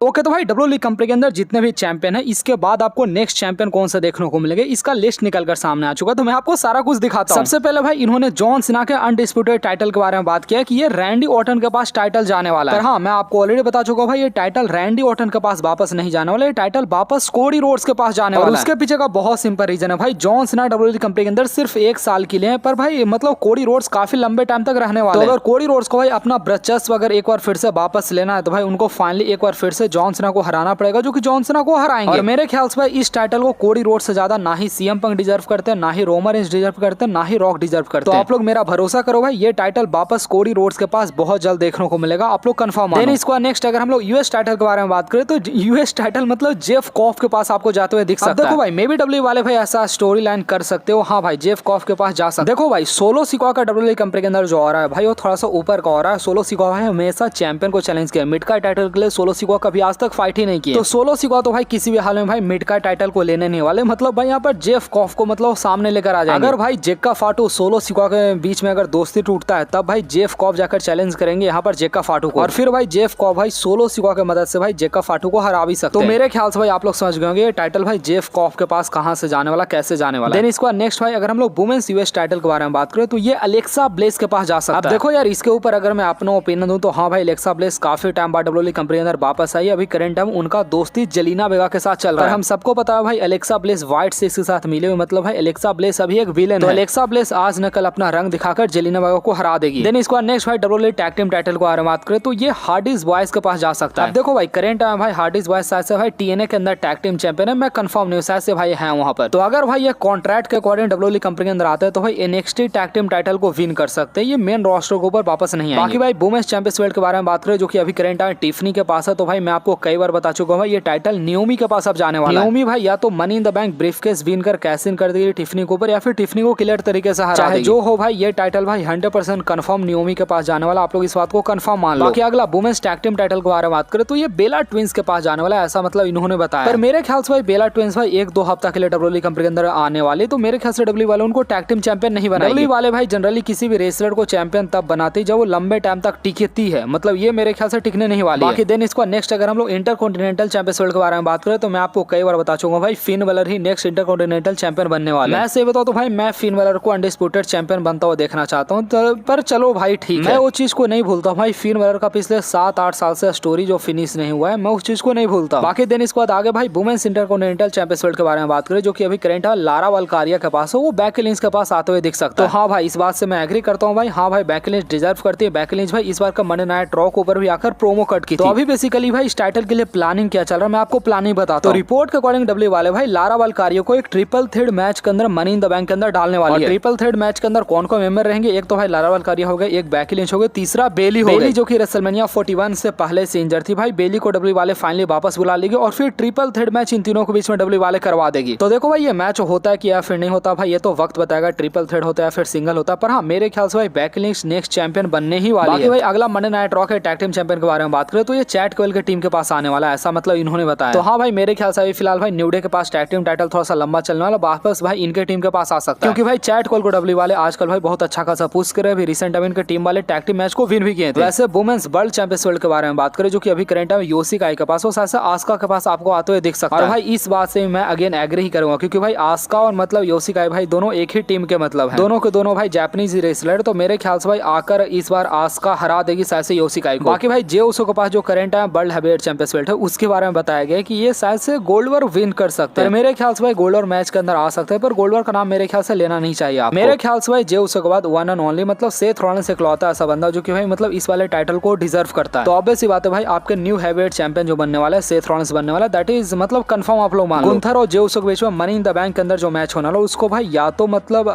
Okay तो भाई WWE company के अंदर जितने भी चैंपियन है इसके बाद आपको नेक्स्ट चैंपियन कौन सा देखने को मिलेगा इसका लिस्ट निकलकर सामने आ चुका। तो मैं आपको सारा कुछ दिखाता हूं। सबसे पहले भाई इन्होंने जॉन सीना के अनडिस्प्यूटेड टाइटल के बारे में बात किया कि ये रैंडी ऑर्टन के पास टाइटल जाने वाला है। हाँ मैं आपको ऑलरेडी बता चुका हूं भाई ये टाइटल रैंडी ऑर्टन के पास वापस नहीं जाने वाला, ये टाइटल वापस कोडी रोड्स के पास जाने वाला है। उसके पीछे का बहुत सिंपल रीजन है भाई, जॉन सीना डब्ल्यूडब्ल्यूई कंपनी के अंदर सिर्फ 1 साल के लिए है, पर भाई मतलब कोडी रोड्स काफी लंबे टाइम तक रहने वाले हैं। तो अगर कोडी रोड्स को भाई अपना वर्चस्व अगर एक बार फिर से वापस लेना है तो भाई उनको फाइनली एक बार फिर से जॉन सीना को हराना पड़ेगा, जो कि जॉन सीना को हराएंगे। और मेरे ख्याल से भाई इस टाइटल को कोडी रोड्स से ज्यादा ना ही सीएम पंक डिजर्व करते हैं, ना ही रोमन रेंज डिजर्व करते हैं, ना ही रॉक डिजर्व करते हैं। तो आप लोग मेरा भरोसा करो भाई ये टाइटल वापस कोडी रोड्स के पास बहुत जल्द देखने को मिलेगा, आप लोग कंफर्म मानो। इसको नेक्स्ट अगर हम लोग यूएस टाइटल के बारे में बात करें तो यूएस टाइटल मतलब जेफ कॉफ के पास आपको जाते हुए दिख सकता है। देखो भाई मे बी डब्ल्यूडब्ल्यूई वाले भाई ऐसा स्टोरी लाइन कर सकते हो, हाँ भाई जेफ कॉफ के पास जा सकते। देखो भाई सोलो सिकोआ का डब्ल्यूडब्ल्यूई कंपनी के अंदर जो आ रहा है भाई वो थोड़ा सा ऊपर का हो रहा है। सोलो सिकोआ भाई हमेशा चैंपियन को चैलेंज किया, मिड कार्ड टाइटल के लिए सोलो सिकोआ कभी आज तक फाइट ही नहीं किया। तो सोलो सिकोआ तो भाई किसी भी हाल में भाई मिड कार्ड टाइटल को लेने नहीं वाले, मतलब भाई यहाँ पर जेफ कॉफ को मतलब सामने लेकर आ जाएंगे। अगर भाई जेक्का फाटू सोलो सिकोआ के बीच में अगर दोस्ती टूटता है तब भाई जेफ कॉफ जाकर चैलेंज करेंगे यहाँ पर जेक्का फाटू को, और फिर भाई जेफ कॉफ भाई सोलो सिकोआ की मदद से भाई जेक्का फाटू को हरा भी सकते हैं। तो मेरे ख्याल से भाई आप लोग समझ गए होंगे टाइटल भाई जेफ कॉफ के पास कहां से जाने वाला, कैसे जाने वाला। देन इसके बाद नेक्स्ट भाई अगर हम लोग वुमेन्स यूएस टाइटल के बारे में बात करें तो ये अलेक्सा ब्लेस के पास जा सकता है। अब देखो यार इसके ऊपर अगर मैं अपना ओपिनियन दूं तो हाँ भाई अलेक्सा ब्लेस काफी टाइम बाद डब्ल्यूडब्ल्यूई कंपनी के अंदर वापस आई, अभी करंट टाइम उनका दोस्ती जेलिना वेगा के साथ चल रहा है। हम सबको पता है भाई अलेक्सा ब्लेस व्हाइट सिक्स के साथ मिले हुए, मतलब भाई अलेक्सा ब्लेस अभी एक विलेन है। तो अलेक्सा ब्लेस आज न कल अपना रंग दिखाकर जेलिना वेगा को हरा देगी। देन इसके बाद नेक्स्ट भाई डब्ल्यूडब्ल्यूई टैग टीम टाइटल के बारे में बात करें तो ये हार्डीज बॉयज के पास जा सकता है। अब देखो भाई करंट टाइम भाई हार्डीज बॉयज शायद से भाई टीएनए के अंदर टैग टीम चैंपियन है, मैं कंफर्म नहीं हूं, शायद से भाई है वहां पर। तो अगर भाई ये कॉन्ट्रैक्ट के अकॉर्डिंग डब्ल्यूडब्ल्यूई कंपनी के अंदर आता है तो भाई एनएक्सटी टैग टीम टाइटल को विन कर सकते हैं, ये मेन रोस्टर के ऊपर वापस नहीं आएंगे। बाकी भाई वुमेन्स चैंपियंस बेल्ट के बारे में बात करें जो कि अभी करंट टाइम टिफनी के पास है, तो भाई मैं आपको कई बार बता चुका हूं ये टाइटल नियोमी के पास अब जाने वाला है। नियोमी भाई या तो money in the bank briefcase win कर कैश इन कर देगी टिफनी के ऊपर, या फिर टिफनी को क्लियर तरीके से हरा देगी। जो हो भाई ये टाइटल भाई 100% कंफर्म नियोमी के पास जाने वाला, आप लोग इस बात को कंफर्म मान लो। बाकी अगला वुमेन्स टैग टीम टाइटल के बारे में बात करें तो ये बेला ट्विंस के पास जाने वाला है, ऐसा मतलब इन्होंने बताया। पर मेरे ख्याल से भाई बेला ट्विंस भाई 1-2 हफ्ता के लिए डब्ल्यूडब्ल्यूई कंपनी के अंदर आने वाले, तो मेरे ख्याल से डब्ल्यूडब्ल्यूई वाले उनको टैग टीम चैंपियन नहीं बनाएंगे। डब्ल्यूडब्ल्यूई वाले भाई जनरली किसी भी रेसलर को चैंपियन तब बनाते जब वो लंबे टाइम तक टिकती है, मतलब ये मेरे ख्याल से टिकने नहीं वाली है। बाकी देन इसको नेक्स्ट अगर हम लोग इंटरकॉन्टिनेंटल चैंपियंस वर्ल्ड के बारे में बात करें तो मैं आपको कई बार बता चुका हूं भाई फिन बेलर ही नेक्स्ट इंटरकॉन्टिनेंटल चैंपियन बनने वाला है। मैं सही बताऊं तो भाई मैं फिन बेलर को अनडिस्प्यूटेड चैंपियन बनता हुआ देखना चाहता हूं, तो पर चलो भाई ठीक है, मैं वो चीज को नहीं भूलता भाई फिन बेलर का पिछले 7-8 साल से स्टोरी जो फिनिश नहीं हुआ है मैं उस चीज को नहीं भूलता। बाकी दिन इसके बाद आगे भाई वुमेन्स इंटरकॉन्टिनेंटल चैंपियंस वर्ल्ड के बारे में बात करें जो कि अभी करंट है लारा वाल्कारिया के पास हो, वो बेकी लिंच के पास आते हुए दिख सकता है। तो हाँ भाई इस बात से मैं एग्री करता हूँ भाई, हाँ भाई बेकी लिंच डिजर्व करती है। बेकी लिंच भाई इस बार का मंडे नाइट रॉ के ऊपर भी आकर प्रोमो कट की, तो अभी बेसिकली भाई इस टाइटल के लिए प्लानिंग क्या चल रहा है मैं आपको प्लानिंग बताता हूं। तो रिपोर्ट के अकॉर्डिंग डब्ल्यू वाले भाई लारा वाल्कारिया को एक ट्रिपल थ्रेड मैच के अंदर मनी इन द बैंक के अंदर डालने वाली है। ट्रिपल थ्रेड मैच के अंदर कौन कौन मेंबर रहेंगे, एक तो भाई लारा वाल्कारिया हो गए, एक बेकी लिंच हो गए, तीसरा बेली हो गई जो कि रेसलमेनिया 41 से पहले से इंजर थी। भाई बेली को डब्ल्यू वाले फाइनली वापस बुला लेगी और फिर ट्रिपल थ्रेड मैच इन तीनों के बीच में डब्ल्यू वाले करवा देगी। तो देखो भाई ये मैच होता है कि या फिर नहीं होता भाई ये तो वक्त बताएगा, ट्रिपल थ्रेड होता है या फिर सिंगल होता है। पर हाँ मेरे ख्याल से भाई बेकी लिंच नेक्स्ट चैंपियन बनने ही वाली है। भाई अगला मंडे नाइट रॉ के टैग टीम चैंपियन के बारे में बात करें तो ये चैट केवल के टीम के पास आने वाला है, ऐसा मतलब इन्होंने बताया। तो हाँ भाई मेरे ख्याल से अभी फिलहाल भाई न्यू डे के पास टैग टीम टाइटल थोड़ा सा लंबा चलने वाला, वापस भाई इनके टीम के पास आ सकता है, क्योंकि भाई चैट कोल को डब्ल्यू वाले आजकल भाई बहुत अच्छा खासा पुश करे, अभी रिसेंट टाइम इनके टीम वाले टैग टीम मैच को विन भी किए थे। वैसे वुमेन्स वर्ल्ड चैंपियंस वर्ल्ड के बारे में बात करें जो कि अभी करंट टाइम योशिकाई के पास, वो शायद आस्का के पास आपको आते हुए दिख सकता है। और भाई इस बात से मैं अगेन एग्री ही करूंगा क्योंकि भाई आस्का और मतलब योशिकाई भाई दोनों एक ही टीम के मतलब है, दोनों के दोनों भाई जापानीज रेसलर। तो मेरे ख्याल से भाई आकर इस बार आस्का हरा देगी शायद से योशिकाई को। बाकी भाई जे उसो के पास जो current time world heavyweight champions belt है उसके बारे में बताया गया कि ये शायद से गोल्डवर विन कर सकते हैं। मेरे ख्याल से भाई गोल्डवर मैच के अंदर आ सकते हैं, पर गोल्डवर का नाम मेरे ख्याल से लेना नहीं चाहिए आपको। मेरे ख्याल से भाई जे उसो के बाद वन एंड ओनली मतलब सेथ रॉलिंस इकलौता ऐसा बंदा जो कि भाई मतलब इस वाले टाइटल को डिजर्व करता है। तो ऑब्वियस सी बात है भाई आपके न्यू हेवीवेट चैंपियन जो बनने वाला है सेथ रॉलिंस बनने वाला है, दैट इज मतलब कंफर्म आप लोग मान लो। गुंथर और जे उसो के बीच में मनी इन द बैंक के अंदर जो मैच होना उसको भाई या तो मतलब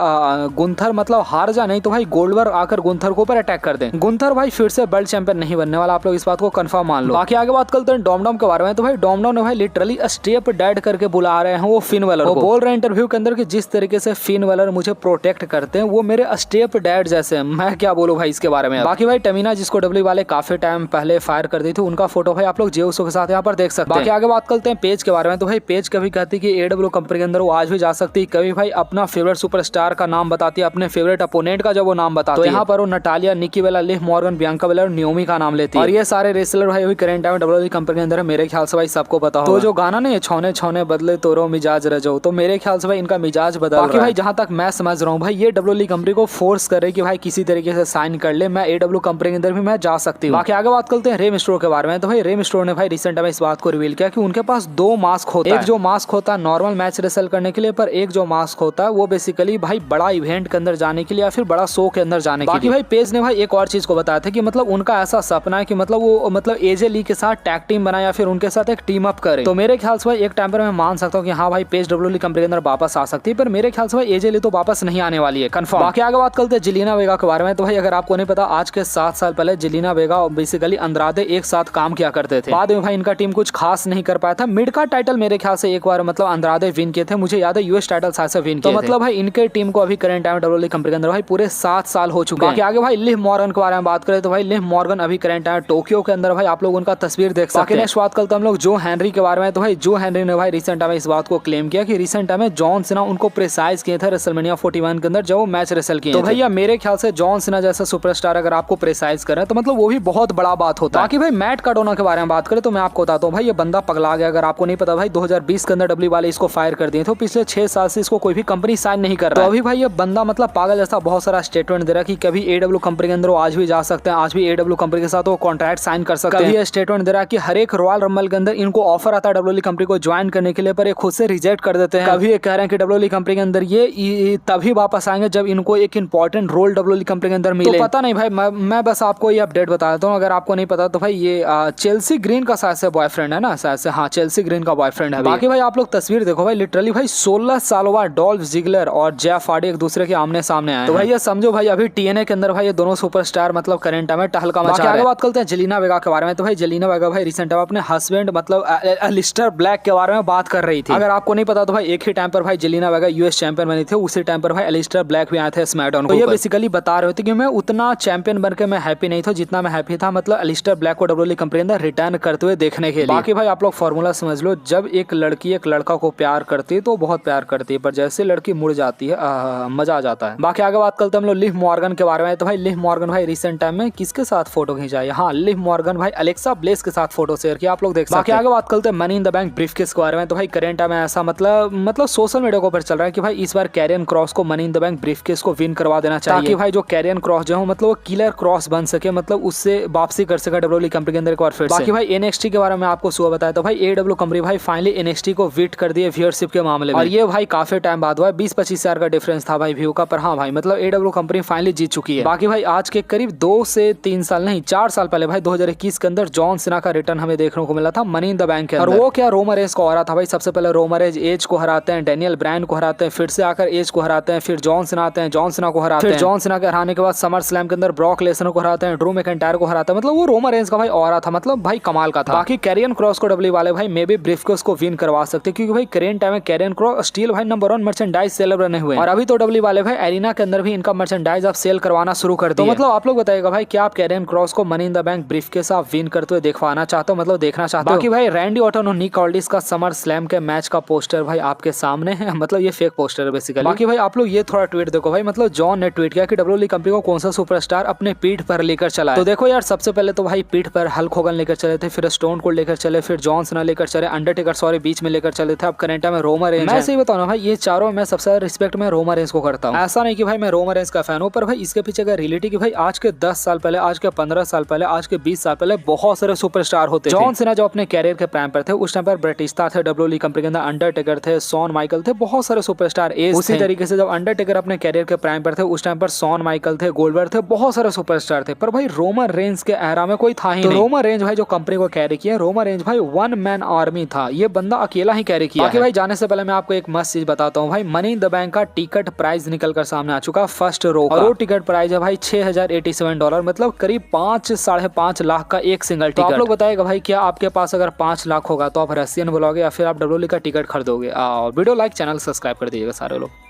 गुंथर मतलब हार जा, नहीं तो भाई गोल्डवर आकर गुंथर के ऊपर अटैक कर दे। गुंथर भाई फिर से वर्ल्ड चैंपियन नहीं बनने वाला, आप लोग इस बात को कंफर्म मान लो। बाकी आगे बात करते हैं डॉमडॉम के बारे में। तो भाई डॉमडॉम ने भाई लिटरली स्टेप डैड करके बुला रहे हैं वो फिन वेलर को, बोल रहे हैं इंटरव्यू के अंदर कि जिस तरीके से फिन वेलर मुझे प्रोटेक्ट करते हैं वो मेरे स्टेप डैड जैसे हैं। मैं क्या बोलूं भाई इसके बारे में। बाकी भाई टमीना जिसको डब्ल्यू वाले काफी टाइम पहले फायर कर दी थी, उनका फोटो भाई आप लोग जे उसो के साथ यहाँ पर देख सकते हैं। बाकी आगे बात करते हैं पेज के बारे में। तो भाई पेज कभी कहती कि एडब्ल्यू कंपनी के अंदर वो आज भी जा सकती है, कभी भाई अपना फेवरेट सुपरस्टार का नाम बताती है, अपने फेवरेट अपोनेंट का जब वो नाम बताती है, यहाँ पर वो Natalya, Nikki Bella, Liv Morgan, Bianca Belair, Naomi का नाम लेती है। और ये सारे रेसलर भाई अभी current time W WWE company के अंदर मेरे ख्याल से भाई सबको पता होगा। तो जो गाना नहीं है छौने छौने बदले तोरो मिजाज रजो, तो मेरे ख्याल से भाई इनका मिजाज बदल रहा है। बाकी भाई जहां तक मैं समझ रहा हूँ भाई ये डब्ल्यूडब्ल्यूई कंपनी को फोर्स करे कि भाई किसी तरीके से साइन कर ले, मैं AEW कंपनी के अंदर भी मैं जा सकती हूँ। बाकी आगे बात करते हैं रे मिस्टेरियो के बारे में। तो भाई रे मिस्टेरियो ने भाई रिसेंट में इस बात को रिवील किया कि उनके पास 2 मास्क होता है। एक जो मास्क होता है नॉर्मल मैच रेसल करने के लिए, पर एक जो मास्क होता है वो बेसिकली भाई बड़ा इवेंट के अंदर जाने के लिए या फिर बड़ा शो के अंदर जाने के लिए। बाकी भाई पेज ने भाई एक और चीज को बताया था कि मतलब उनका ऐसा सपना है कि मतलब वो मतलब AJ ली के साथ टैग टीम बनाए या फिर उनके साथ एक टीम अप करे। तो मेरे ख्याल से भाई एक टाइम पर मैं मान सकता हूँ कि हाँ भाई पेज डब्ल्यूडब्ल्यूई कंपनी के अंदर वापस आ सकती है, पर मेरे ख्याल से भाई AJ ली तो वापस नहीं आने वाली है कंफर्म। बाकी आगे बात करते हैं जेलिना वेगा के बारे में। तो भाई अगर आपको नहीं पता, आज के 7 साल पहले जेलिना वेगा और बेसिकली अंद्रादे एक साथ काम किया करते थे। बाद में भाई इनका टीम कुछ खास नहीं कर पाया था। मिड कार्ड टाइटल मेरे ख्याल से एक बार मतलब अंद्रादे विन किए थे, मुझे याद है US टाइटल शायद से विन किए थे। मतलब भाई इनके टीम को अभी करंट टाइम डब्ल्यूडब्ल्यूई कंपनी के अंदर भाई पूरे 7 साल हो चुके हैं। बाकी आगे भाई लिव मॉर्गन के बारे में बात करें तो भाई लिव मॉर्गन अभी करंट टाइम टोक्यो के अंदर भाई आप लोग उनका तस्वीर देख सकते हैं। नेक्स्ट बात करते हैं हम लोग जो हेनरी के बारे में। तो भाई जो हेनरी ने भाई रिसेंट टाइम इस बात को क्लेम किया कि रिसेंट टाइम में जॉन सीना उनको प्रेसाइज किए थे रेसलमेनिया 41 के अंदर जब वो मैच रेसल किए। तो भैया मेरे ख्याल से जॉन सीना जैसा सुपरस्टार अगर आपको प्रेसाइज करे तो मतलब वो भी बहुत बड़ा बात होता है। बाकी भाई मैट कार्डोना के बारे में बात करें तो मैं आपको बताता हूँ भाई ये बंदा पगला गया। अगर आपको नहीं पता भाई 2020 के अंदर डब्ल्यू वाले इसको फायर कर दिए, तो पिछले 6 साल से इसको कोई भी कंपनी साइन नहीं कर रहा। तो अभी भाई ये बंदा मतलब पागल जैसा बहुत सारा स्टेटमेंट दे रहा है कि कभी AEW कंपनी के अंदर वो आज भी जा सकते हैं, आज भी AEW कंपनी के साथ वो कॉन्ट्रैक्ट साइन कर सकते हैं। कभी ये स्टेटमेंट दे रहा है कि हर एक रॉयल रंबल के अंदर इनको ऑफर आता है डब्ल्यूडब्ल्यूई कंपनी को ज्वाइन करने के लिए, पर ये खुद से रिजेक्ट कर देते हैं। कभी ये कह रहे हैं कि डब्ल्यूडब्ल्यूई कंपनी के अंदर ये तभी वापस आएंगे जब इनको एक इंपॉर्टेंट रोल डब्ल्यूडब्ल्यूई कंपनी के अंदर मिले। तो पता नहीं भाई, मैं बस आपको ये अपडेट बता देता हूँ, अगर आपको नहीं पता तो भाई ये चेल्सी ग्रीन का शायद से बॉयफ्रेंड है ना, शायद से हाँ चेल्सी ग्रीन का बॉयफ्रेंड है। बाकी भाई आप लोग तस्वीर देखो भाई, लिटरली भाई 16 सालों बाद डॉल्फ जिगलर और जेफ हार्डी एक दूसरे के आमने सामने आए। तो भाई ये समझो भाई अभी TNA के अंदर भाई ये दोनों सुपरस्टार मतलब करंट में टहलका मचा रहे हैं। आगे बात करते हैं जेलिना वेगा के बारे में। तो भाई जेलिना वेगा भाई रिसेंट टाइम अपने हस्बैंड मतलब एलिस्टर ब्लैक के बारे में बात कर रही थी। अगर आपको नहीं पता तो भाई एक ही टाइम पर भाई जेलिना वेगा US चैंपियन बनी थी, उसी टाइम पर भाई एलिस्टर ब्लैक भी आए थे स्मैकडाउन। तो ये बेसिकली बता रहे थे कि मैं उतना चैंपियन बनकर मैं हैप्पी नहीं था जितना मैं हैप्पी था मतलब एलिस्टर ब्लैक को डब्ल्यूडब्ल्यूई कंपनी अंदर रिटर्न करते हुए देखने के लिए। बाकी भाई आप लोग फॉर्मूला समझ लो, जब एक लड़की एक लड़का को प्यार करती है तो बहुत प्यार करती है, पर जैसे लड़की मुड़ जाती है मजा आ जाता है। बाकी आगे बात करते हैं हम लोग लिव मॉर्गन के बारे में। तो भाई लिव मॉर्गन भाई रिसेंट टाइम में किसके साथ फोटो खींचा है? हाँ लिव मॉर्गन भाई अलेक्सा ब्लेस के साथ फोटो शेयर किया, आप लोग देख सकते हैं। बाकी आगे बात करते हैं money in the bank briefcase के बारे में। तो भाई करंट टाइम में ऐसा मतलब सोशल मीडिया के ऊपर चल रहा है कि भाई इस बार कैरियन क्रॉस को money in the bank briefcase को विन करवा देना चाहिए, ताकि भाई जो कैरियन क्रॉस जो है मतलब वो किलर क्रॉस बन सके, मतलब उससे वापसी कर सके डब्ल्यूडब्ल्यूई कंपनी के अंदर एक बार फिर से। बाकी भाई NXT के बारे में आपको सुबह बताया तो भाई AEW कंपनी भाई फाइनली NXT को विट कर दिए व्यूअरशिप के मामले में, और ये भाई काफी टाइम बाद हुआ है। 20-25 हजार का डिफरेंस था भाई व्यू का, पर हाँ भाई मतलब AEW कंपनी फाइनली जीत चुकी है। बाकी भाई आज के करीब 2 से 3 साल नहीं 4 साल पहले भाई 2021 के अंदर जॉन सीना का रिटर्न हमें देखने को मिला था मनी इन द बैंक के अंदर। और वो क्या रोमन रेंज को हरा था भाई। सबसे पहले रोमन रेंज एज को हराते हैं, डेनियल ब्रायन को हराते हैं, फिर से आकर एज को हराते हैं, फिर जॉन सीना आते हैं, जॉन सीना को हराते हैं, फिर जॉन सीना के हराने के बाद समर स्लैम के अंदर ब्रॉक लेसनर को हराते हैं, ड्रू मैकिंटायर को हराते हैं। मतलब वो रोमन रेंज का भाई ऑरा था, मतलब भाई कमाल का था। बाकी कैरियन क्रॉस को डब्ल्यू वाले भाई मे बी ब्रीफकेस को विन करवा सकते, क्योंकि भाई करेंट टाइम में कैरियन क्रॉस स्टील भाई नंबर 1 मर्चेंडाइज सेलर बने हुए हैं, और अभी तो डब्ल्यू वाले भाई एरिना के अंदर भी इनका मर्चेंडाइज आप सेल करवाना शुरू कर दिया। तो मतलब आप लोग बताइएगा भाई क्या आप कैरियन क्रॉस को money in the bank briefcase आप विन करते हुए दिखवाना चाहते हो, मतलब देखना चाहते हो? बाकी भाई रैंडी ऑर्टन और निक ऑल्डिस का समर स्लैम के मैच का पोस्टर भाई आपके सामने है, मतलब ये फेक पोस्टर है बेसिकली। बाकी भाई आप लोग ये थोड़ा ट्वीट देखो भाई, मतलब जॉन ने ट्वीट किया कि डब्ल्यूडब्ल्यूई कंपनी को कौन सा सुपरस्टार अपने पीठ पर लेकर चला है। तो देखो यार सबसे पहले तो भाई पीठ पर हल्क होगन लेकर चले थे, फिर स्टोन कोल्ड लेकर चले, फिर जॉन सीना लेकर चले, अंडरटेकर सॉरी बीच में लेकर चले थे, अब करंट में रोमन रेंज। मैं सही बताऊं ना भाई ये चारों मैं सबसे ज्यादा रिस्पेक्ट में रोमन रेंज को करता हूं। ऐसा नहीं कि भाई मैं रोमन रेंज का फैन हूं, पर भाई इसके पीछे का रियलिटी कि भाई आज के 10 साल पहले, आज के 15 साल पहले, आज के 20 साल पहले बहुत सारे सुपरस्टार होते थे। जॉन सीना जो अपने कैरियर के प्राइम पर थे उस टाइम पर ब्रेटिस्टा थे डब्ल्यूडब्ल्यूई कंपनी के अंदर, अंडरटेकर थे, शॉन माइकल थे, बहुत सारे सुपरस्टार एज। उसी तरीके से जब अंडरटेकर अपने कैरियर के प्राइम पर थे उस टाइम पर शॉन माइकल थे, गोल्डबर्ग थे, बहुत सारे सुपरस्टार थे, पर भाई रोमन रेंज के एरा में कोई था ही नहीं। रोमन रेंज भाई जो कंपनी को कैरी किया, रोमन रेंज भाई 1 मैन आर्मी था, ये बंदा अकेला ही कैरी किया। बाकी भाई जाने से पहले मैं आपको एक मस्त चीज बताता हूँ भाई, मनी इन द बैंक का टिकट प्राइस निकल कर सामने आ चुका फर्स्ट रो का, और वो टिकट प्राइस है भाई $6087, मतलब करीब 5-5.5 लाख का एक सिंगल टिकट। आप लोग बताएगा भाई क्या आपके पास अगर 5 लाख होगा तो आप रशियन बोलोगे या फिर आप डब्ल्यूडब्ल्यूई का टिकट खरीदोगे? वीडियो लाइक चैनल सब्सक्राइब कर दीजिएगा सारे लोग।